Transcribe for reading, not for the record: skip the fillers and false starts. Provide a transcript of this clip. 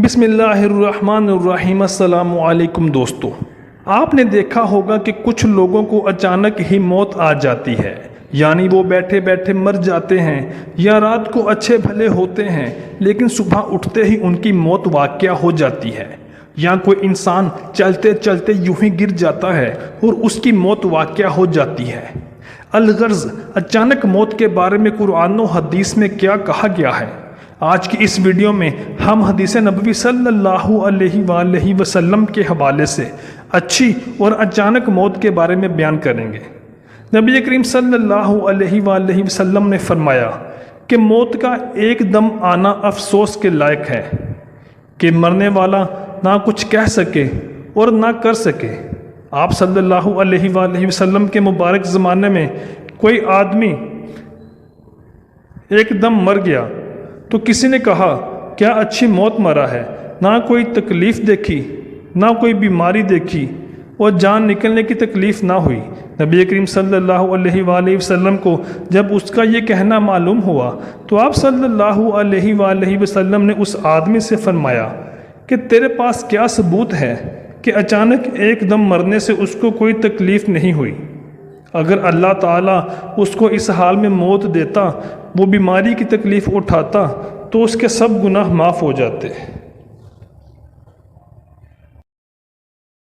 بسم اللہ الرحمن الرحیم۔ السلام علیکم دوستو، آپ نے دیکھا ہوگا کہ کچھ لوگوں کو اچانک ہی موت آ جاتی ہے، یعنی وہ بیٹھے بیٹھے مر جاتے ہیں، یا رات کو اچھے بھلے ہوتے ہیں لیکن صبح اٹھتے ہی ان کی موت واقع ہو جاتی ہے، یا کوئی انسان چلتے چلتے یوں ہی گر جاتا ہے اور اس کی موت واقع ہو جاتی ہے۔ الغرض اچانک موت کے بارے میں قرآن و حدیث میں کیا کہا گیا ہے، آج کی اس ویڈیو میں ہم حدیث نبوی صلی اللہ علیہ وآلہ وسلم کے حوالے سے اچھی اور اچانک موت کے بارے میں بیان کریں گے۔ نبی کریم صلی اللہ علیہ وآلہ وسلم نے فرمایا کہ موت کا ایک دم آنا افسوس کے لائق ہے کہ مرنے والا نہ کچھ کہہ سکے اور نہ کر سکے۔ آپ صلی اللہ علیہ وآلہ وسلم کے مبارک زمانے میں کوئی آدمی ایک دم مر گیا تو کسی نے کہا کیا اچھی موت مرا ہے، نہ کوئی تکلیف دیکھی، نہ کوئی بیماری دیکھی اور جان نکلنے کی تکلیف نہ ہوئی۔ نبی کریم صلی اللہ علیہ وآلہ وسلم کو جب اس کا یہ کہنا معلوم ہوا تو آپ صلی اللہ علیہ وآلہ وسلم نے اس آدمی سے فرمایا کہ تیرے پاس کیا ثبوت ہے کہ اچانک ایک دم مرنے سے اس کو کوئی تکلیف نہیں ہوئی؟ اگر اللہ تعالیٰ اس کو اس حال میں موت دیتا، وہ بیماری کی تکلیف اٹھاتا، تو اس کے سب گناہ معاف ہو جاتے۔